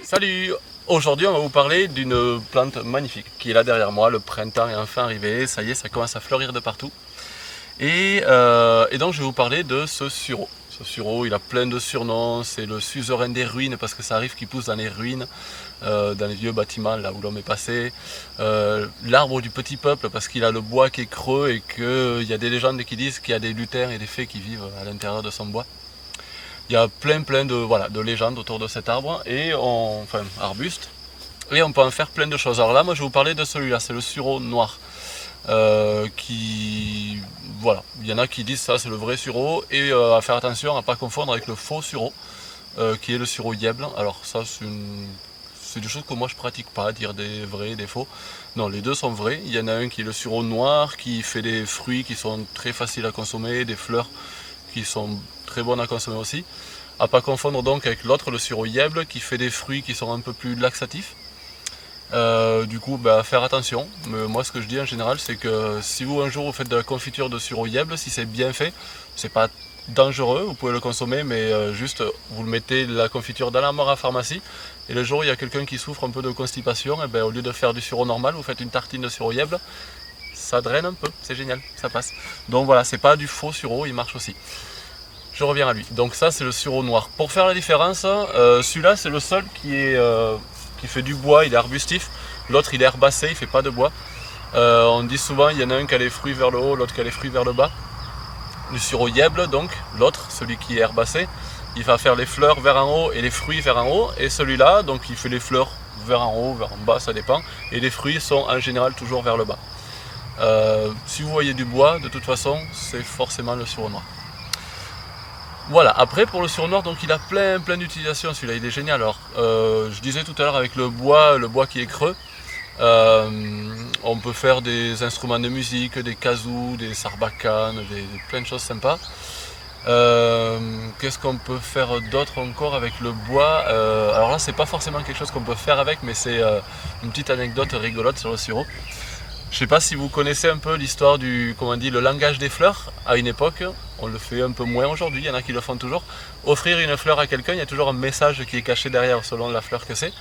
Salut! Aujourd'hui on va vous parler d'une plante magnifique qui est là derrière moi. Le printemps est enfin arrivé, ça y est, ça commence à fleurir de partout. Et donc je vais vous parler de ce sureau. Ce sureau, il a plein de surnoms, c'est le suzerain des ruines parce que ça arrive qu'il pousse dans les ruines, dans les vieux bâtiments là où l'homme est passé. L'arbre du petit peuple parce qu'il a le bois qui est creux et qu'il y a des légendes qui disent qu'il y a des luthers et des fées qui vivent à l'intérieur de son bois. Il y a plein de légendes autour de cet arbre, enfin arbuste, et on peut en faire plein de choses. Alors là, moi je vais vous parler de celui-là, c'est le sureau noir. Voilà, il y en a qui disent ça c'est le vrai sureau, et à faire attention à ne pas confondre avec le faux sureau, qui est le sureau yèble. Alors ça c'est des choses que moi je pratique pas, dire des vrais et des faux. Non, les deux sont vrais. Il y en a un qui est le sureau noir, qui fait des fruits qui sont très faciles à consommer, des fleurs qui sont très bonnes à consommer aussi. À pas confondre donc avec l'autre, le sureau yèble, qui fait des fruits qui sont un peu plus laxatifs. Du coup, faire attention. Mais moi, ce que je dis en général, c'est que si vous un jour vous faites de la confiture de sureau yèble, si c'est bien fait, c'est pas dangereux, vous pouvez le consommer, mais juste vous le mettez la confiture dans l'armoire à pharmacie, et le jour où il y a quelqu'un qui souffre un peu de constipation, et au lieu de faire du sureau normal, vous faites une tartine de sureau yèble, ça draine un peu, c'est génial, ça passe. Donc voilà, c'est pas du faux sureau, il marche aussi. Je reviens à lui. Donc ça c'est le sureau noir. Pour faire la différence, celui-là c'est le seul qui fait du bois, il est arbustif. L'autre il est herbacé, il fait pas de bois. On dit souvent il y en a un qui a les fruits vers le haut, l'autre qui a les fruits vers le bas. Le sureau yèble donc, l'autre, celui qui est herbacé, il va faire les fleurs vers en haut et les fruits vers en haut. Et celui-là, donc il fait les fleurs vers en haut, vers en bas, ça dépend. Et les fruits sont en général toujours vers le bas. Si vous voyez du bois, de toute façon, c'est forcément le sureau noir. Voilà, après pour le sureau noir, donc il a plein d'utilisations, celui-là il est génial. Alors je disais tout à l'heure avec le bois qui est creux, on peut faire des instruments de musique, des kazoo, des sarbacanes, plein de choses sympas. Qu'est-ce qu'on peut faire d'autre encore avec le bois? Alors là c'est pas forcément quelque chose qu'on peut faire avec, mais c'est une petite anecdote rigolote sur le sureau. Je sais pas si vous connaissez un peu l'histoire le langage des fleurs. À une époque, on le fait un peu moins aujourd'hui, il y en a qui le font toujours. Offrir une fleur à quelqu'un, il y a toujours un message qui est caché derrière selon la fleur que c'est.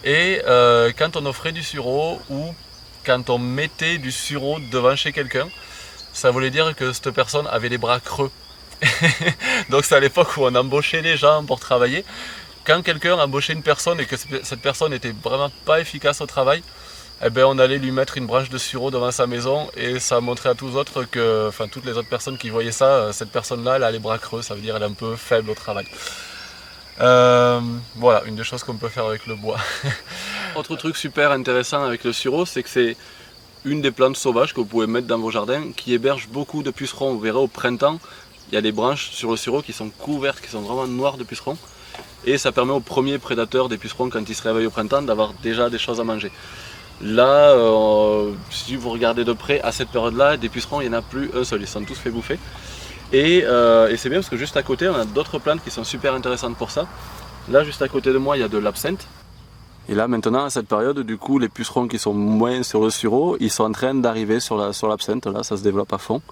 Et quand on offrait du sureau ou quand on mettait du sureau devant chez quelqu'un, ça voulait dire que cette personne avait les bras creux. Donc c'est à l'époque où on embauchait les gens pour travailler. Quand quelqu'un embauchait une personne et que cette personne n'était vraiment pas efficace au travail, on allait lui mettre une branche de sureau devant sa maison et ça montrait à tous les autres toutes les autres personnes qui voyaient ça, cette personne-là, elle a les bras creux, ça veut dire qu'elle est un peu faible au travail. Voilà, une des choses qu'on peut faire avec le bois. Autre truc super intéressant avec le sureau, c'est que c'est une des plantes sauvages que vous pouvez mettre dans vos jardins qui héberge beaucoup de pucerons. Vous verrez au printemps, il y a des branches sur le sureau qui sont couvertes, qui sont vraiment noires de pucerons. Et ça permet aux premiers prédateurs des pucerons, quand ils se réveillent au printemps, d'avoir déjà des choses à manger. Là, si vous regardez de près, à cette période-là, des pucerons, il n'y en a plus un seul, ils sont tous fait bouffer. Et c'est bien parce que juste à côté, on a d'autres plantes qui sont super intéressantes pour ça. Là, juste à côté de moi, il y a de l'absinthe. Et là, maintenant, à cette période, du coup, les pucerons qui sont moins sur le sureau, ils sont en train d'arriver sur l'absinthe. Là, ça se développe à fond.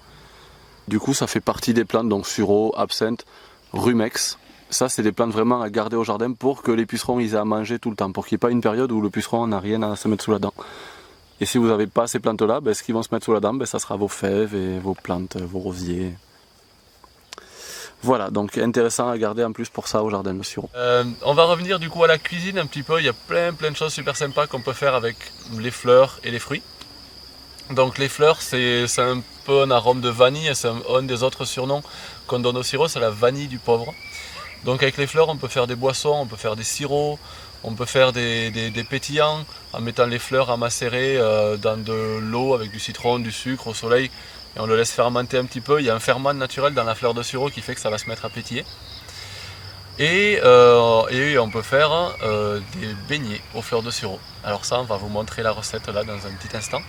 Du coup, ça fait partie des plantes, donc sureau, absinthe, rumex. Ça, c'est des plantes vraiment à garder au jardin pour que les pucerons ils aient à manger tout le temps, pour qu'il n'y ait pas une période où le puceron n'a rien à se mettre sous la dent. Et si vous n'avez pas ces plantes-là, ce qu'ils vont se mettre sous la dent, ça sera vos fèves et vos plantes, vos rosiers. Voilà, donc intéressant à garder en plus pour ça au jardin, le sureau. On va revenir du coup à la cuisine un petit peu. Il y a plein de choses super sympas qu'on peut faire avec les fleurs et les fruits. Donc les fleurs, c'est un peu un arôme de vanille, c'est un des autres surnoms qu'on donne au sirop, c'est la vanille du pauvre. Donc avec les fleurs, on peut faire des boissons, on peut faire des sirops, on peut faire des pétillants en mettant les fleurs à macérer dans de l'eau avec du citron, du sucre au soleil, et on le laisse fermenter un petit peu. Il y a un ferment naturel dans la fleur de sureau qui fait que ça va se mettre à pétiller. Et on peut faire des beignets aux fleurs de sureau. Alors ça, on va vous montrer la recette là dans un petit instant.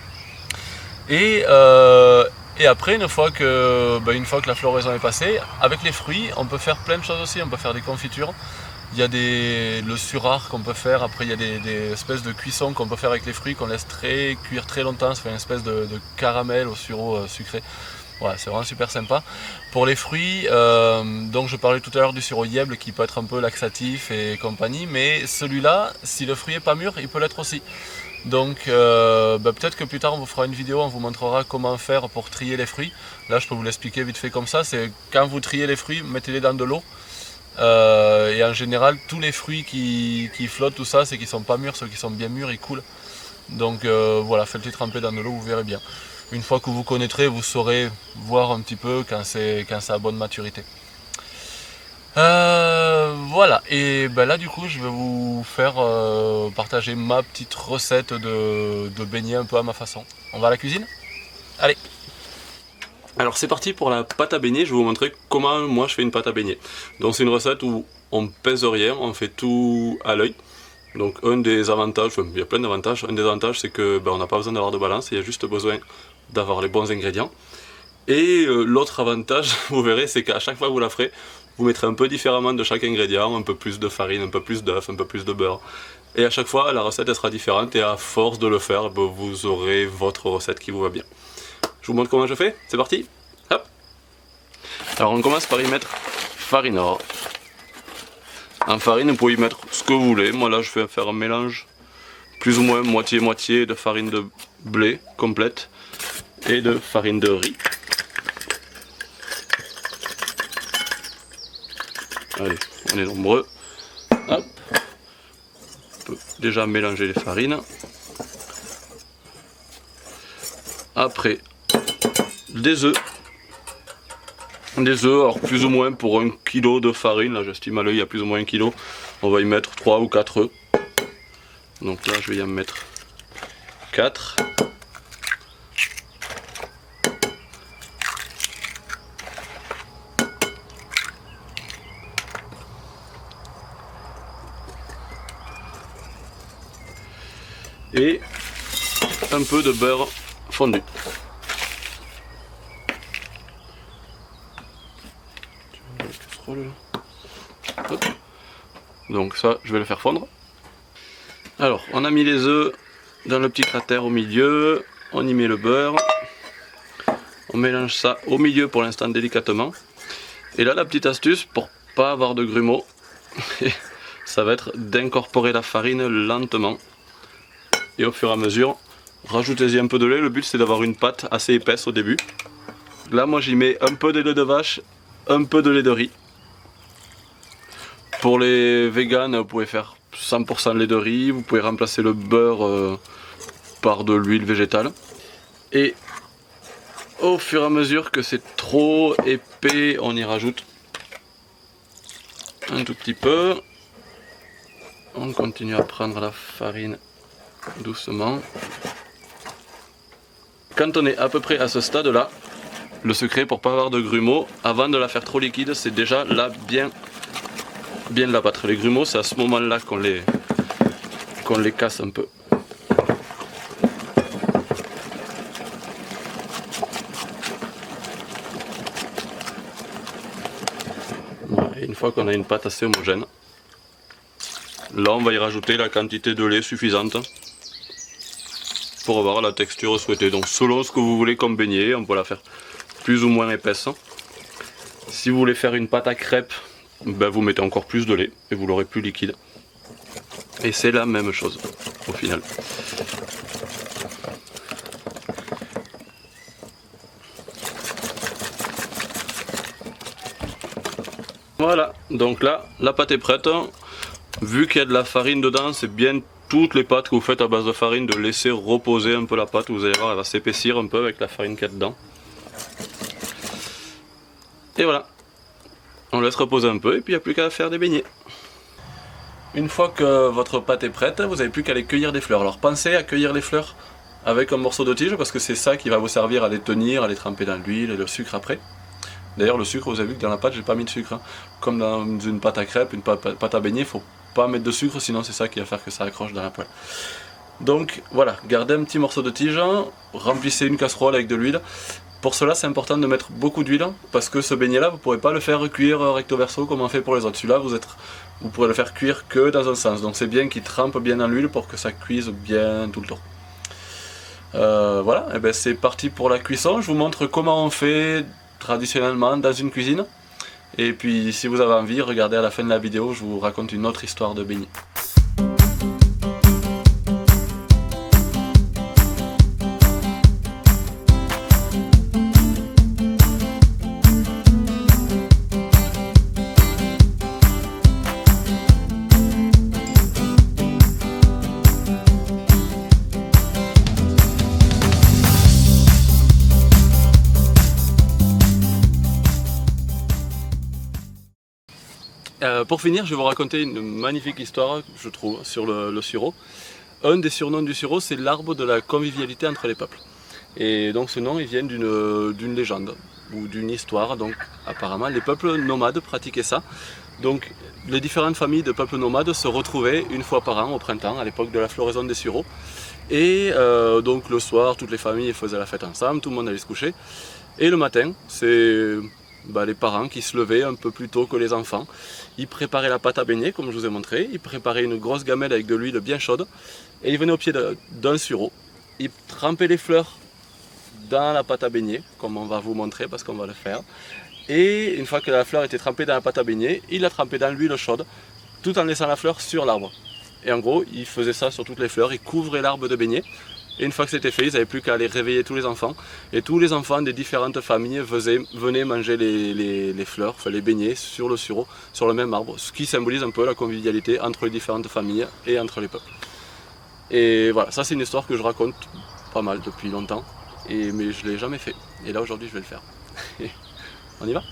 Et après, une fois que la floraison est passée, avec les fruits, on peut faire plein de choses aussi. On peut faire des confitures. Il y a le surart qu'on peut faire. Après, il y a des espèces de cuissons qu'on peut faire avec les fruits, qu'on laisse cuire très longtemps. Ça fait une espèce de caramel au sureau sucré. Voilà, c'est vraiment super sympa. Pour les fruits, donc je parlais tout à l'heure du sirop Yèble qui peut être un peu laxatif et compagnie, mais celui-là, si le fruit est pas mûr, il peut l'être aussi. Donc peut-être que plus tard on vous fera une vidéo, on vous montrera comment faire pour trier les fruits. Là je peux vous l'expliquer vite fait comme ça, c'est quand vous triez les fruits, mettez-les dans de l'eau. Et en général tous les fruits qui flottent, tout ça, c'est qu'ils sont pas mûrs, ceux qui sont bien mûrs ils coulent. Donc voilà, faites-les tremper dans de l'eau, vous verrez bien. Une fois que vous connaîtrez, vous saurez voir un petit peu quand c'est à bonne maturité. Voilà, et ben là du coup je vais vous faire partager ma petite recette de beignets un peu à ma façon. On va à la cuisine? Allez! Alors c'est parti pour la pâte à beignets, je vais vous montrer comment moi je fais une pâte à beignets. Donc c'est une recette où on pèse rien, on fait tout à l'œil. Donc un des avantages, enfin, il y a plein d'avantages, un des avantages c'est que on n'a pas besoin d'avoir de balance, il y a juste besoin d'avoir les bons ingrédients. Et l'autre avantage, vous verrez, c'est qu'à chaque fois que vous la ferez, vous mettrez un peu différemment de chaque ingrédient, un peu plus de farine, un peu plus d'œuf, un peu plus de beurre. Et à chaque fois, la recette elle sera différente et à force de le faire, vous aurez votre recette qui vous va bien. Je vous montre comment je fais, c'est parti. Hop. Alors on commence par y mettre farine. Alors, en farine, vous pouvez y mettre ce que vous voulez. Moi là, je vais faire un mélange plus ou moins moitié-moitié de farine de blé complète et de farine de riz. Allez, on est nombreux. Hop. On peut déjà mélanger les farines. Après, des œufs. Des œufs, alors plus ou moins pour 1 kg de farine, là j'estime à l'œil il y a plus ou moins 1 kg. On va y mettre 3 ou 4 œufs. Donc là je vais y en mettre 4. Et un peu de beurre fondu. Donc ça, je vais le faire fondre. Alors, on a mis les œufs dans le petit cratère au milieu, on y met le beurre, on mélange ça au milieu pour l'instant délicatement. Et là, la petite astuce pour pas avoir de grumeaux, ça va être d'incorporer la farine lentement. Et au fur et à mesure, rajoutez-y un peu de lait. Le but c'est d'avoir une pâte assez épaisse au début. Là, moi j'y mets un peu de lait de vache, un peu de lait de riz. Pour les véganes, vous pouvez faire 100% lait de riz, vous pouvez remplacer le beurre par de l'huile végétale. Et au fur et à mesure que c'est trop épais, on y rajoute un tout petit peu. On continue à prendre la farine doucement. Quand on est à peu près à ce stade là, le secret pour pas avoir de grumeaux, avant de la faire trop liquide, c'est déjà là bien la battre. Les grumeaux, c'est à ce moment là qu'on les casse un peu. Voilà, et une fois qu'on a une pâte assez homogène, là on va y rajouter la quantité de lait suffisante pour avoir la texture souhaitée. Donc selon ce que vous voulez comme beignet, on peut la faire plus ou moins épaisse. Si vous voulez faire une pâte à crêpes, vous mettez encore plus de lait et vous l'aurez plus liquide. Et c'est la même chose au final. Voilà, donc là la pâte est prête. Vu qu'il y a de la farine dedans, c'est bien toutes les pâtes que vous faites à base de farine de laisser reposer un peu la pâte. Vous allez voir, elle va s'épaissir un peu avec la farine qu'il y a dedans. Et voilà, on laisse reposer un peu et puis il n'y a plus qu'à faire des beignets. Une fois que votre pâte est prête, vous n'avez plus qu'à aller cueillir des fleurs. Alors pensez à cueillir les fleurs avec un morceau de tige parce que c'est ça qui va vous servir à les tenir, à les tremper dans l'huile et le sucre après. D'ailleurs le sucre, vous avez vu que dans la pâte j'ai pas mis de sucre. Comme dans une pâte à crêpes, une pâte à beignets, il faut pas mettre de sucre sinon c'est ça qui va faire que ça accroche dans la poêle. Donc voilà, gardez un petit morceau de tige, remplissez une casserole avec de l'huile. Pour cela c'est important de mettre beaucoup d'huile parce que ce beignet là vous ne pourrez pas le faire cuire recto verso comme on fait pour les autres. Celui-là vous pourrez le faire cuire que dans un sens, donc c'est bien qu'il trempe bien dans l'huile pour que ça cuise bien tout le temps. Voilà, et ben c'est parti pour la cuisson. Je vous montre comment on fait traditionnellement dans une cuisine. Et puis si vous avez envie, regardez à la fin de la vidéo, je vous raconte une autre histoire de beignets. Pour finir, je vais vous raconter une magnifique histoire, je trouve, sur le sureau. Un des surnoms du sureau, c'est l'arbre de la convivialité entre les peuples. Et donc ce nom, il vient d'une légende ou d'une histoire. Donc apparemment, les peuples nomades pratiquaient ça. Donc les différentes familles de peuples nomades se retrouvaient une fois par an au printemps, à l'époque de la floraison des sureaux. Et donc le soir, toutes les familles faisaient la fête ensemble, tout le monde allait se coucher. Et le matin, c'est les parents qui se levaient un peu plus tôt que les enfants. Ils préparaient la pâte à beignet, comme je vous ai montré. Ils préparaient une grosse gamelle avec de l'huile bien chaude. Et ils venaient au pied d'un sureau. Ils trempaient les fleurs dans la pâte à beignet, comme on va vous montrer parce qu'on va le faire. Et une fois que la fleur était trempée dans la pâte à beignet, ils la trempaient dans l'huile chaude, tout en laissant la fleur sur l'arbre. Et en gros, ils faisaient ça sur toutes les fleurs. Ils couvraient l'arbre de beignets. Et une fois que c'était fait, ils n'avaient plus qu'à aller réveiller tous les enfants. Et tous les enfants des différentes familles venaient manger les fleurs, enfin les beignets sur le sureau, sur le même arbre. Ce qui symbolise un peu la convivialité entre les différentes familles et entre les peuples. Et voilà, ça c'est une histoire que je raconte pas mal depuis longtemps. Mais je ne l'ai jamais fait. Et là aujourd'hui je vais le faire. On y va ?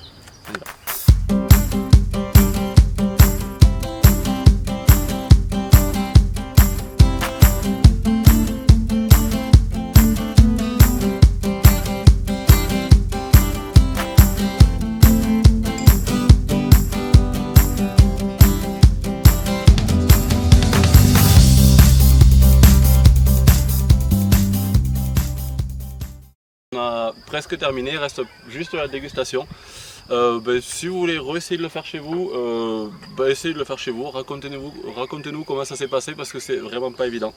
On y va. Presque terminé, il reste juste la dégustation. Si vous voulez essayer de le faire chez vous, essayez de le faire chez vous. Racontez-nous comment ça s'est passé parce que c'est vraiment pas évident.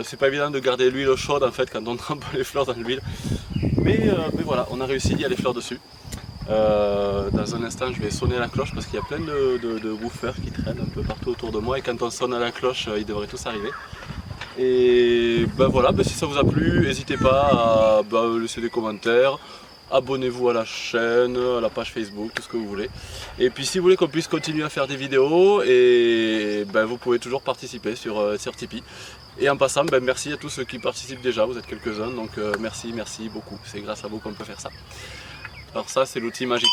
C'est pas évident de garder l'huile chaude en fait quand on trempe les fleurs dans l'huile. Mais voilà, on a réussi, il y a les fleurs dessus. Dans un instant je vais sonner la cloche parce qu'il y a plein de woofers qui traînent un peu partout autour de moi et quand on sonne à la cloche, ils devraient tous arriver. Et voilà, si ça vous a plu, n'hésitez pas à laisser des commentaires, abonnez-vous à la chaîne, à la page Facebook, tout ce que vous voulez. Et puis si vous voulez qu'on puisse continuer à faire des vidéos, vous pouvez toujours participer sur Tipeee. Et en passant, merci à tous ceux qui participent déjà, vous êtes quelques-uns, donc merci beaucoup, c'est grâce à vous qu'on peut faire ça. Alors ça c'est l'outil magique.